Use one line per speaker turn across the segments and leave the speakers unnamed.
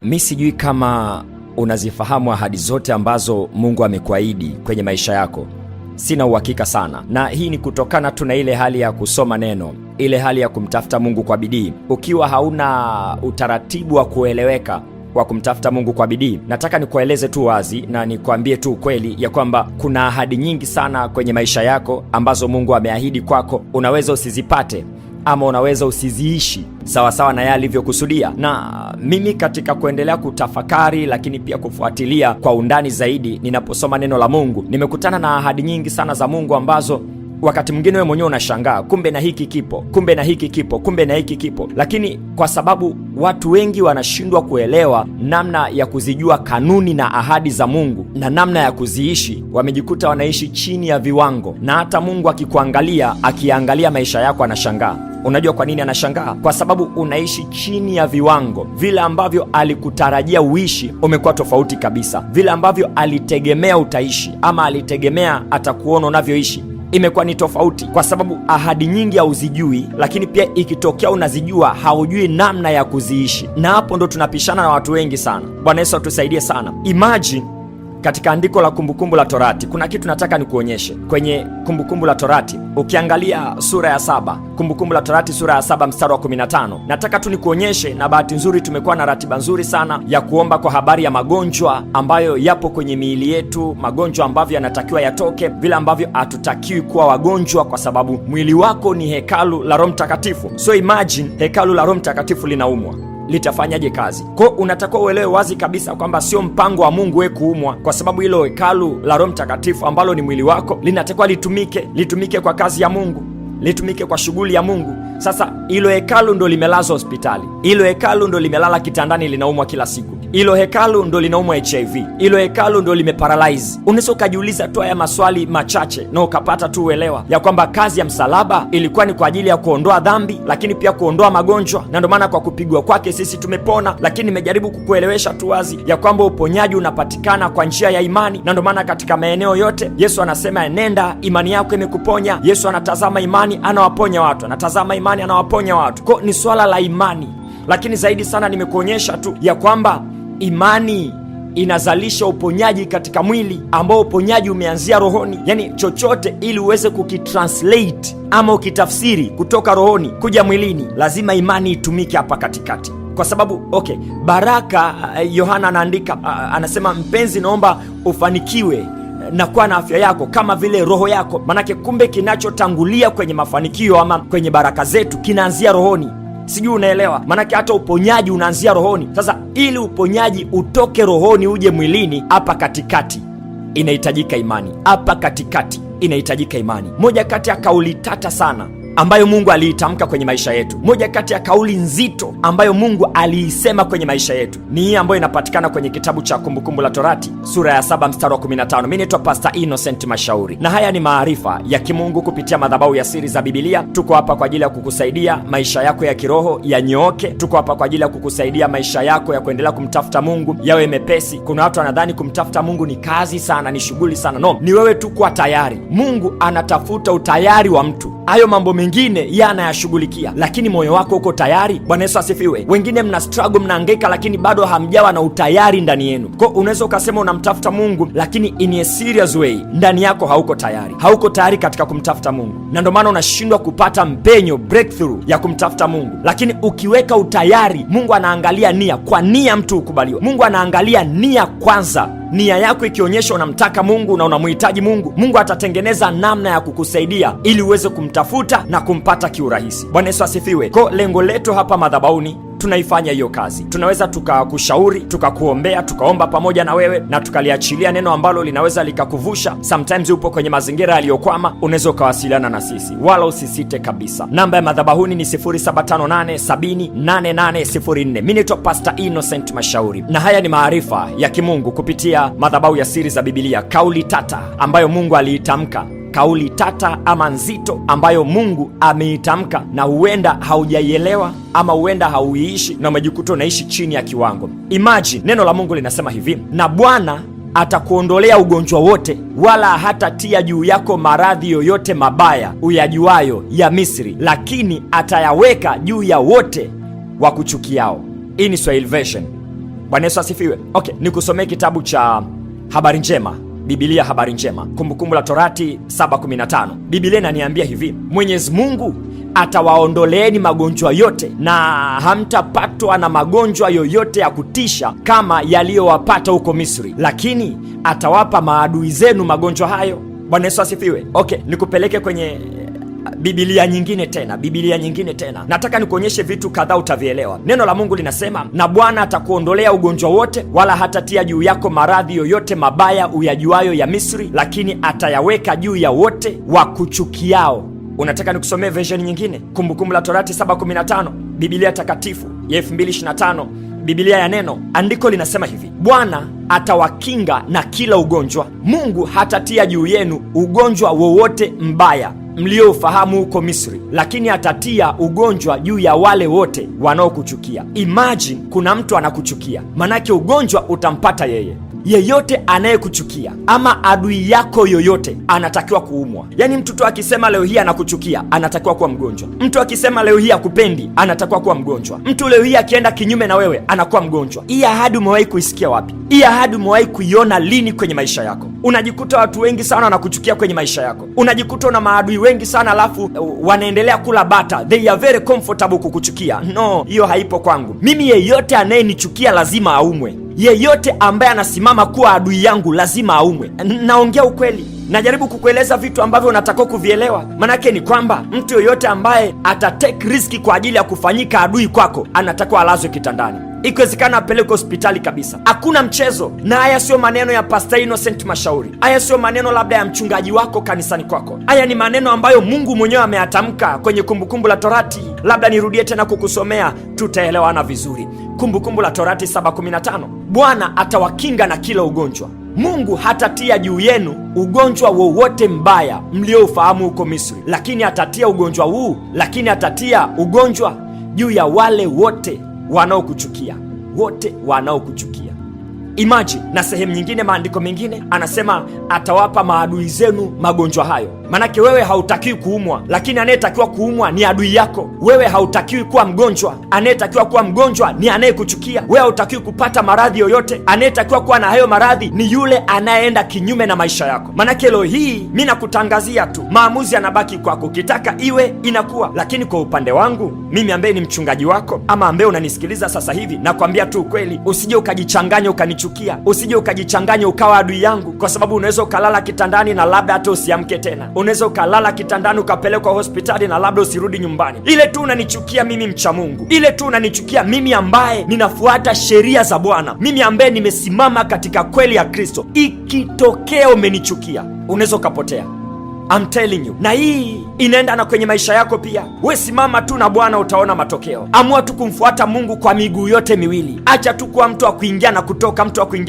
Mi sijui kama unazifahamu ahadi zote ambazo Mungu amekuahidi kwenye maisha yako. Sina uhakika sana, na hii ni kutokana tu na ile hali ya kusoma neno, ile hali ya kumtafuta Mungu kwa bidii. Ukiwa hauna utaratibu wa kueleweka wa kumtafuta Mungu kwa bidii, nataka nikueleze tu wazi na nikwambie tu ukweli ya kwamba kuna ahadi nyingi sana kwenye maisha yako ambazo Mungu ameahidi kwako. Unaweza usizipate ama unaweza usiziishi sawasawa na yeye alivyokusudia. Na mimi katika kuendelea kutafakari, lakini pia kufuatilia kwa undani zaidi, ninaposoma neno la Mungu, nimekutana na ahadi nyingi sana za Mungu ambazo wakati mwingine wewe mwenyewe unashangaa, kumbe na hiki kipo, kumbe na hiki kipo, kumbe na hiki kipo. Lakini kwa sababu watu wengi wanashindwa kuelewa namna ya kuzijua kanuni na ahadi za Mungu na namna ya kuziishi, wamejikuta wanaishi chini ya viwango, na hata Mungu akikuangalia, akiangalia maisha yako, anashangaa. Unajua kwa nini anashangaa? Kwa sababu unaishi chini ya viwango. Vile ambavyo alikutarajia uishi umekuwa tofauti kabisa. Vile ambavyo alitegemea utaishi ama alitegemea atakuona unavyoishi imekuwa ni tofauti, kwa sababu ahadi nyingi hauzijui, lakini pia ikitokea unazijua haujui namna ya kuziishi. Na hapo ndo tunapishana na watu wengi sana. Bwana Yesu atusaidie sana. Imagine katika andiko la Kumbukumbu la Torati kuna kitu nataka nikuonyeshe. Kwenye Kumbukumbu la Torati ukiangalia sura ya 7, Kumbukumbu la Torati sura ya 7 mstari wa 15, nataka tu nikuonyeshe. Na bahati nzuri tumekuwa na ratiba nzuri sana ya kuomba kwa habari ya magonjwa ambayo yapo kwenye miili yetu, magonjwa ambavyo yanatakiwa yatoke, vile ambavyo hatutakiwi kuwa wagonjwa, kwa sababu mwili wako ni hekalu la Roho Mtakatifu. So imagine hekalu la Roho Mtakatifu linaumwa, litafanyaje kazi? Kwa unatakiwa uelewe wazi kabisa kwamba sio mpango wa Mungu wewe kuumwa, kwa sababu hilo hekalu la Roho Mtakatifu ambalo ni mwili wako linatakiwa litumike kwa kazi ya Mungu, litumike kwa shughuli ya Mungu. Sasa hilo hekalu ndo limelazwa hospitali, hilo hekalu ndo limelala kitandani, linaumwa kila siku, hilo hekalu ndo linaumwa HIV, hilo hekalu ndo limeparalyze. Unaweza ukajiuliza tu haya maswali machache na ukapata tu uelewa ya kwamba kazi ya msalaba ilikuwa ni kwa ajili ya kuondoa dhambi, lakini pia kuondoa magonjwa, na ndio maana kwa kupigwa kwake sisi tumepona. Lakini nimejaribu kukuelewesha tu wazi ya kwamba uponyaji unapatikana kwa njia ya imani, na ndio maana katika maeneo yote Yesu anasema nenda, imani yako imekuponya. Yesu anatazama imani, anawaponya watu, anatazama imani, anawaponya watu. Kwa ni swala la imani, lakini zaidi sana nimekuonyesha tu ya kwamba imani inazalisha uponyaji katika mwili, ambao uponyaji umeanzia rohoni. Yani chochote ili uweze kukitranslate ama ukitafsiri kutoka rohoni kuja mwilini, lazima imani itumike hapa katikati. Kwa sababu baraka, Yohana anaandika, anasema mpenzi, naomba ufanikiwe na kuwa na afya yako kama vile roho yako. Manake kumbe kinachotangulia kwenye mafanikio ama kwenye baraka zetu kinaanzia rohoni. Sijui unaelewa? Manake hata uponyaji unaanzia rohoni. Sasa ili uponyaji utoke rohoni uje mwilini, hapa katikati inahitajika imani. Hapa katikati inahitajika imani. Moja kati ya kauli tata sana ambayo Mungu aliitamka kwenye maisha yetu, moja kati ya kauli nzito ambayo Mungu aliisema kwenye maisha yetu ni hii ambayo inapatikana kwenye kitabu cha Kumbukumbu la Torati sura ya 7 mstari wa 15. Mimi naitwa Pastor Innocent Mashauri, na haya ni maarifa ya kimungu kupitia madhabahu ya Siri za Biblia. Tuko hapa kwa ajili ya kukusaidia maisha yako ya kiroho yanyooke. Tuko hapa kwa ajili ya kukusaidia maisha yako ya kuendelea kumtafuta Mungu yawe mepesi. Kuna watu wanadhani kumtafuta Mungu ni kazi sana, ni shughuli sana. No, ni wewe tu kuwa tayari. Mungu anatafuta utayari wa mtu. Hayo mambo mengine yeye anayashughulikia, lakini moyo wako uko tayari? Bwana Yesu asifiwe. Wengine mna struggle, mnahangaika, lakini bado hamjawa na utayari ndani yenu. Kwa unaweza ukasema unamtafuta Mungu, lakini in a serious way ndani yako hauko tayari, hauko tayari katika kumtafuta Mungu, na ndio maana unashindwa kupata mpenyo, breakthrough ya kumtafuta Mungu. Lakini ukiweka utayari, Mungu anaangalia nia. Kwa nia mtu hukubaliwa. Mungu anaangalia nia kwanza. Nia yako ikionyesha unamtaka Mungu na unamhitaji Mungu, Mungu atatengeneza namna ya kukusaidia ili uweze kumtafuta na kumpata kiurahisi. Bwana Yesu asifiwe. Kwa lengo letu hapa madhabahuni tunaifanya hiyo kazi. Tunaweza tukakushauri, tukakuombea, tukaomba pamoja na wewe na tukaliachilia neno ambalo linaweza likakuvusha. Sometimes upo kwenye mazingira yaliyokwama, unaweza ukawasiliana na sisi, wala usisite kabisa. Namba ya madhabahuni ni 0758708804. Mimi naitwa Pastor Innocent Mashauri, na haya ni maarifa ya kimungu kupitia madhabahu ya Siri za Biblia. Kauli tata ambayo Mungu aliitamka, kauli tata ama nzito ambayo Mungu ameitamka, na huenda haujaielewa ama huenda hauiishi na umejikuta unaishi chini ya kiwango. Imagine neno la Mungu linasema hivi: na Bwana atakuondolea ugonjwa wote, wala hatatia juu yako maradhi yoyote mabaya uyajuayo ya Misri, lakini atayaweka juu ya wote wakuchukiao. Hii ni Swahili version. Bwana Yesu asifiwe. Okay, nikusomee kitabu cha Habari Njema, Biblia Habari Njema, Kumbukumbu la Torati 7:15. Biblia inaniambia hivi: Mwenyezi Mungu atawaondoleeni magonjwa yote na hamtapatwa na magonjwa yoyote ya kutisha kama yaliyowapata huko Misri, lakini atawapa maadui zenu magonjwa hayo. Bwana Yesu asifiwe. Okay, nikupeleke kwenye Biblia nyingine tena. Nataka nikuonyeshe vitu kadhaa utavielewa. Neno la Mungu linasema, na Bwana atakuondolea ugonjwa wote, wala hatatia juu yako maradhi yoyote mabaya uyajuayo ya Misri, lakini atayaweka juu ya wote wakuchukiao. Unataka nikusomee version nyingine? Kumbukumbu la Torati 7:15, Biblia takatifu ya 2025, Biblia ya Neno. Andiko linasema hivi: Bwana atawakinga na kila ugonjwa. Mungu hatatia juu yenu ugonjwa wowote mbaya mlioufahamu huko Misri, lakini atatia ugonjwa juu ya wale wote wanaokuchukia. Imagine kuna mtu anakuchukia, manake ugonjwa utampata yeye. Yeyote anayekuchukia ama adui yako yoyote anatakiwa kuumwa. Yaani mtu tu akisema leo hii anakuchukia anatakiwa kuwa mgonjwa. Mtu akisema leo hii akupendi anatakiwa kuwa mgonjwa. Mtu leo hii akienda kinyume na wewe anakuwa mgonjwa. Hii ahadi umewahi kuisikia wapi? Hii ahadi umewahi kuiona lini kwenye maisha yako? Unajikuta watu wengi sana wanakuchukia kwenye maisha yako. Unajikuta una maadui wengi sana alafu wanaendelea kula bata. They are very comfortable kukuchukia. No, hiyo haipo kwangu. Mimi yeyote anayenichukia lazima aumwe. Yeyote ambaye anasimama kuwa adui yangu lazima aumwe. Naongea ukweli. Najaribu kukueleza vitu ambavyo unatakiwa kuvielewa. Manake ni kwamba mtu yoyote ambaye atatake riski kwa ajili ya kufanyika adui kwako anatakiwa alazwe kitandani. Ikiwezekana apeleke hospitali kabisa. Hakuna mchezo. Na haya sio maneno ya Pastor Innocent Mashauri. Haya sio maneno labda ya mchungaji wako kanisani kwako. Haya ni maneno ambayo Mungu mwenyewe ameyatamka kwenye Kumbukumbu la Torati. Labda nirudie tena kukusomea, tutaelewana vizuri. Kumbukumbu la Torati 7:15. Bwana atawakinga na kila ugonjwa. Mungu hatatia juu yenu ugonjwa wowote mbaya mlioufahamu huko Misri, lakini atatia ugonjwa juu ya wale wote wanaokuchukia. Imagine. Na sehemu nyingine, maandiko mengine anasema atawapa maadui zenu magonjwa hayo. Manake wewe hautakiwi kuumwa, lakini anayetakiwa kuumwa ni adui yako. Wewe hautakiwi kuwa mgonjwa, anayetakiwa kuwa mgonjwa ni anayekuchukia. Wewe hautakiwi kupata maradhi yoyote, anayetakiwa kuwa na hayo maradhi ni yule anayeenda kinyume na maisha yako. Manake leo hii mimi nakutangazia tu, maamuzi yanabaki kwako. Ukitaka iwe inakuwa. Lakini kwa upande wangu mimi ambaye ni mchungaji wako ama ambaye unanisikiliza sasa hivi, nakwambia tu ukweli, usije ukajichanganya ukanichukia, usije ukajichanganya ukawa adui yangu, kwa sababu unaweza ukalala kitandani na labda hata usiamke tena. Unaweza ukalala kitandani ukapelekwa hospitali na labda usirudi nyumbani. Ile tu unanichukia mimi mcha Mungu, ile tu unanichukia mimi ambaye ninafuata sheria za Bwana, mimi ambaye nimesimama katika kweli ya Kristo. Ikitokea umenichukia, unaweza ukapotea. I'm telling you. Na hii inaenda na kwenye maisha yako pia. We simama tu na Bwana, utaona matokeo. Amua tu kumfuata Mungu kwa miguu yote miwili. Acha tu kuwa mtu wa kuingia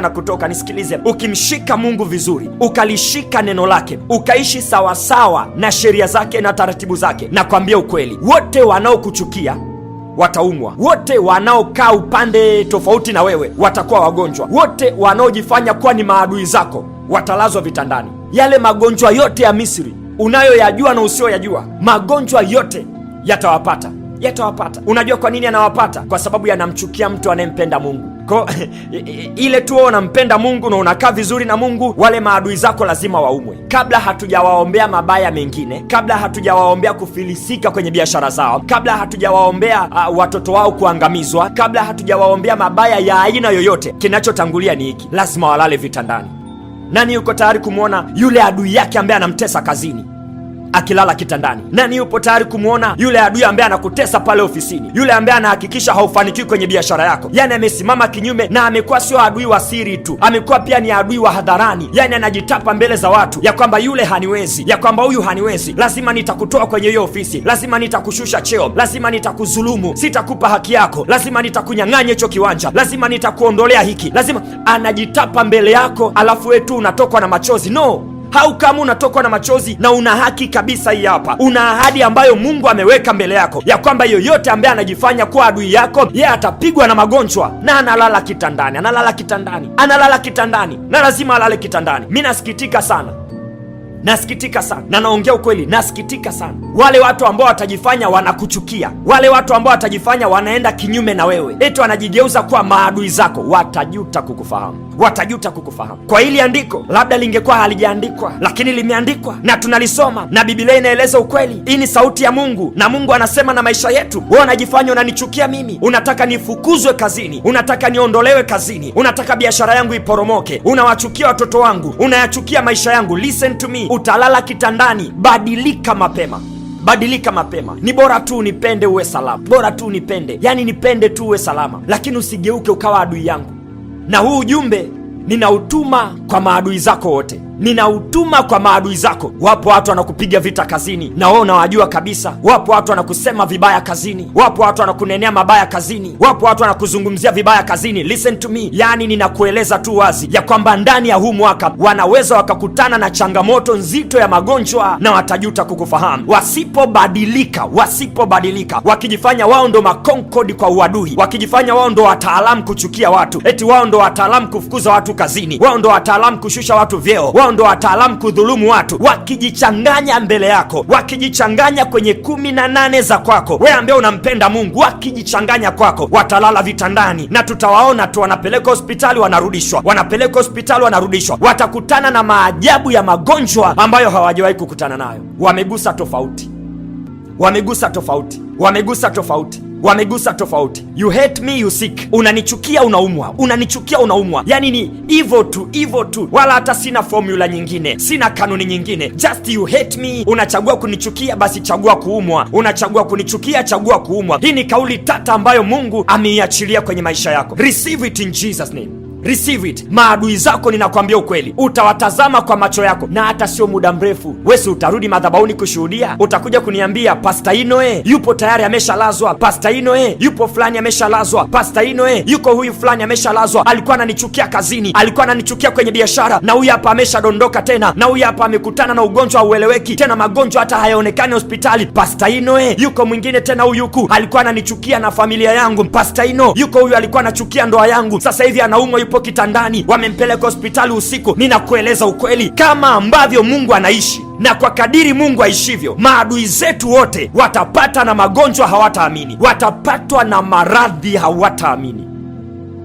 na kutoka, Nisikilize, ukimshika Mungu vizuri, ukalishika neno lake, ukaishi sawasawa na sheria zake na taratibu zake, na kwambia ukweli, wote wanaokuchukia wataumwa. Wote wanaokaa upande tofauti na wewe watakuwa wagonjwa. Wote wanaojifanya kuwa ni maadui zako watalazwa vitandani. Yale magonjwa yote ya Misri unayoyajua na usiyoyajua, magonjwa yote yatawapata. Unajua kwa nini yanawapata? Kwa sababu yanamchukia mtu anayempenda Mungu. Kwa ile tu unampenda Mungu na unakaa vizuri na Mungu, wale maadui zako lazima waumwe. Kabla hatujawaombea mabaya mengine, kabla hatujawaombea kufilisika kwenye biashara zao, kabla hatujawaombea watoto wao kuangamizwa, kabla hatujawaombea mabaya ya aina yoyote, kinachotangulia ni hiki: lazima walale vitandani. Nani yuko tayari kumwona yule adui yake ambaye anamtesa kazini akilala kitandani? Nani yupo tayari kumwona yule adui ambaye anakutesa pale ofisini, yule ambaye anahakikisha haufanikiwi kwenye biashara yako? Yani amesimama kinyume, na amekuwa sio adui wa siri tu, amekuwa pia ni adui wa hadharani. Yani anajitapa mbele za watu ya kwamba yule haniwezi, ya kwamba huyu haniwezi, lazima nitakutoa kwenye hiyo ofisi, lazima nitakushusha cheo, lazima nitakudhulumu, sitakupa haki yako, lazima nitakunyang'anya hicho kiwanja, lazima nitakuondolea hiki, lazima. Anajitapa mbele yako, alafu wewe tu unatokwa na machozi. No, kama unatokwa na machozi na una haki kabisa. Hii hapa una ahadi ambayo Mungu ameweka mbele yako, ya kwamba yoyote ambaye anajifanya kuwa adui yako, yeye atapigwa na magonjwa na analala kitandani, na lazima alale kitandani. Mimi nasikitika sana nasikitika sana, na naongea ukweli, nasikitika sana. Wale watu ambao watajifanya wanakuchukia, wale watu ambao watajifanya wanaenda kinyume na wewe, eti wanajigeuza kuwa maadui zako, watajuta kukufahamu, watajuta kukufahamu. Kwa hili andiko labda lingekuwa halijaandikwa, lakini limeandikwa na tunalisoma, na Biblia inaeleza ukweli. Hii ni sauti ya Mungu, na Mungu anasema na maisha yetu. Wewe unajifanya unanichukia mimi, unataka nifukuzwe kazini, unataka niondolewe kazini, unataka biashara yangu iporomoke, unawachukia watoto wangu, unayachukia maisha yangu. Listen to me, utalala kitandani. Badilika mapema, badilika mapema. Ni bora tu unipende uwe salama, bora tu unipende, yani nipende tu uwe salama, lakini usigeuke ukawa adui yangu. Na huu ujumbe ninautuma kwa maadui zako wote, ninautuma kwa maadui zako. Wapo watu wanakupiga vita kazini na wewe unawajua kabisa. Wapo watu wanakusema vibaya kazini, wapo watu wanakunenea mabaya kazini, wapo watu wanakuzungumzia vibaya kazini. Listen to me, yani ninakueleza tu wazi ya kwamba ndani ya huu mwaka wanaweza wakakutana na changamoto nzito ya magonjwa na watajuta kukufahamu. Wasipobadilika, wasipobadilika, wakijifanya wao ndo makonkodi kwa uadui, wakijifanya wao ndo wataalamu kuchukia watu, eti wao ndo wataalamu kufukuza watu kazini, wao ndo wataalamu kushusha watu vyeo, wao ndo wataalamu kudhulumu watu, wakijichanganya mbele yako, wakijichanganya kwenye 18 za kwako, wewe ambaye unampenda Mungu, wakijichanganya kwako, watalala vitandani na tutawaona tu wanapeleka hospitali wanarudishwa, wanapeleka hospitali wanarudishwa. Watakutana na maajabu ya magonjwa ambayo hawajawahi kukutana nayo. Wamegusa tofauti, wamegusa tofauti, wamegusa tofauti, wamegusa tofauti. You hate me, you sick. Unanichukia unaumwa, unanichukia unaumwa. Yani ni hivyo tu, hivyo tu, wala hata sina formula nyingine, sina kanuni nyingine. Just you hate me. Unachagua kunichukia, basi chagua kuumwa. Unachagua kunichukia, chagua kuumwa. Hii ni kauli tata ambayo Mungu ameiachilia kwenye maisha yako. Receive it in Jesus name. Receive it. Maadui zako ninakwambia ukweli, utawatazama kwa macho yako, na hata sio muda mrefu wewe utarudi madhabahuni kushuhudia. Utakuja kuniambia Pastor Inoe yupo tayari ameshalazwa, Pastor Inoe yupo fulani ameshalazwa, Pastor Inoe yuko huyu fulani ameshalazwa, alikuwa ananichukia kazini, alikuwa ananichukia kwenye biashara, na huyu hapa ameshadondoka tena, na huyu hapa amekutana na ugonjwa haueleweki tena, magonjwa hata hayaonekani hospitali. Pastor Inoe yuko mwingine tena, huyu huku alikuwa ananichukia na familia yangu. Pastor Inoe yuko huyu alikuwa anachukia ndoa yangu, sasa hivi anaumwa, yupo kitandani, wamempeleka hospitali usiku. Ninakueleza ukweli, kama ambavyo Mungu anaishi na kwa kadiri Mungu aishivyo, maadui zetu wote watapata na magonjwa hawataamini, watapatwa na maradhi hawataamini.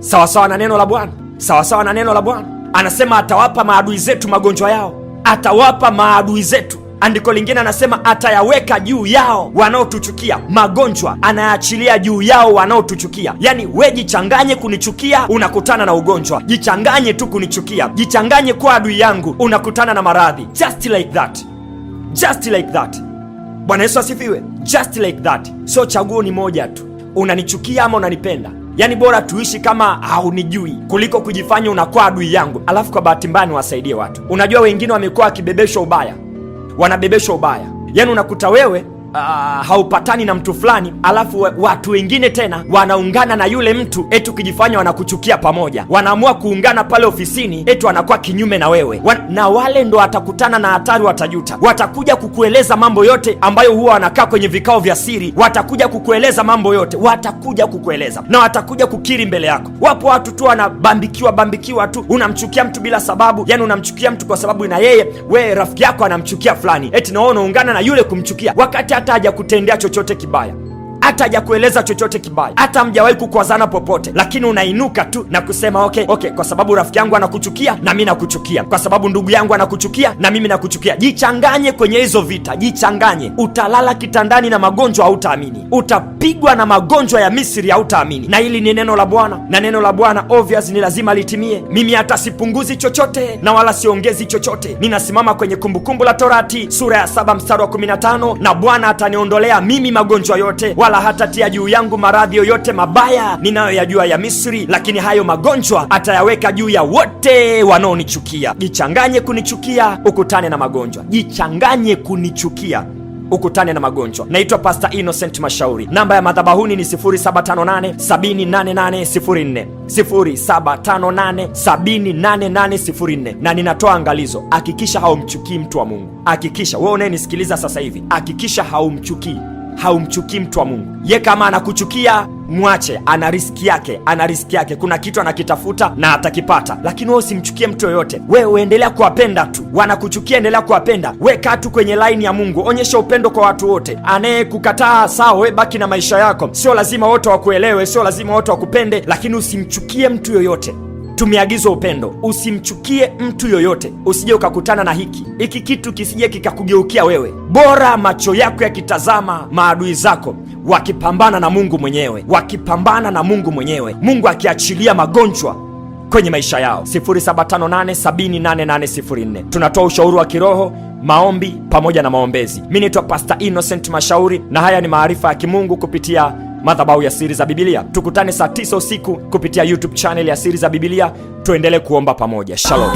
Sawasawa na neno la Bwana, sawasawa na neno la Bwana. Anasema atawapa maadui zetu magonjwa yao, atawapa maadui zetu. Andiko lingine anasema atayaweka juu yao wanaotuchukia. Magonjwa anayaachilia juu yao wanaotuchukia. Yani we jichanganye kunichukia, unakutana na ugonjwa. Jichanganye tu kunichukia, jichanganye kuwa adui yangu, unakutana na maradhi. Just like that, just like that. Bwana Yesu asifiwe. Just like that. So chaguo ni moja tu, unanichukia ama unanipenda. Yani bora tuishi kama haunijui kuliko kujifanya unakuwa adui yangu, alafu kwa bahati mbaya niwasaidie watu. Unajua wengine wamekuwa wakibebeshwa ubaya, wanabebeshwa ubaya. Yani unakuta wewe haupatani na mtu fulani, alafu watu wengine tena wanaungana na yule mtu, eti ukijifanya wanakuchukia pamoja, wanaamua kuungana pale ofisini, eti wanakuwa kinyume na wewe. Na wale ndo watakutana na hatari, watajuta. Watakuja kukueleza mambo yote ambayo huwa wanakaa kwenye vikao vya siri, watakuja kukueleza mambo yote, watakuja kukueleza na watakuja kukiri mbele yako. Wapo watu tu wanabambikiwa tu, unamchukia mtu bila sababu. Yani unamchukia mtu kwa sababu na yeye, we rafiki yako anamchukia fulani, eti na wewe unaungana na yule kumchukia, wakati hata hajakutendea chochote kibaya, hata hajakueleza chochote kibaya, hata hamjawahi kukwazana popote, lakini unainuka tu na kusema okay, kwa sababu rafiki yangu anakuchukia na mimi nakuchukia, kwa sababu ndugu yangu anakuchukia na mimi nakuchukia. Jichanganye kwenye hizo vita, jichanganye. Utalala kitandani na magonjwa hautaamini, utapigwa na magonjwa ya Misri hautaamini. Na hili ni neno la Bwana, na neno la Bwana obvious ni lazima litimie. Mimi hata sipunguzi chochote na wala siongezi chochote. Ninasimama kwenye Kumbukumbu la Torati sura ya 7 mstari wa 15, na Bwana ataniondolea mimi magonjwa yote, wala hatatia juu yangu maradhi yoyote mabaya ninayoyajua ya Misri, lakini hayo magonjwa atayaweka juu ya wote wanaonichukia. Jichanganye kunichukia, ukutane na magonjwa. Jichanganye kunichukia, ukutane na magonjwa. Naitwa Pastor Innocent Mashauri. Namba ya madhabahuni ni 0758 78804, 0758 78804. Na ninatoa angalizo, hakikisha haumchukii mtu wa Mungu. Hakikisha wewe unayenisikiliza sasa hivi, hakikisha haumchukii mtu wa Mungu. Ye kama anakuchukia Mwache, ana riski yake, ana riski yake. Kuna kitu anakitafuta na atakipata, lakini wewe usimchukie mtu yoyote. Wewe endelea kuwapenda tu, wanakuchukia endelea kuwapenda. Wewe kaa tu kwenye line ya Mungu, onyesha upendo kwa watu wote. Anayekukataa sawa, wewe baki na maisha yako. Sio lazima wote wakuelewe, sio lazima wote wakupende, lakini usimchukie mtu yoyote. Tumeagizwa upendo, usimchukie mtu yoyote. Usije ukakutana na hiki kitu, kisije kikakugeukia wewe. Bora macho yako yakitazama maadui zako wakipambana na Mungu mwenyewe, wakipambana na Mungu mwenyewe, Mungu akiachilia magonjwa kwenye maisha yao. 0758708804. Tunatoa ushauri wa kiroho, maombi pamoja na maombezi. Mimi naitwa Pastor Innocent Mashauri na haya ni maarifa ya kimungu kupitia madhabahu ya Siri za Biblia. Tukutane saa 9 usiku kupitia YouTube channel ya Siri za Biblia. Tuendelee kuomba pamoja. Shalom.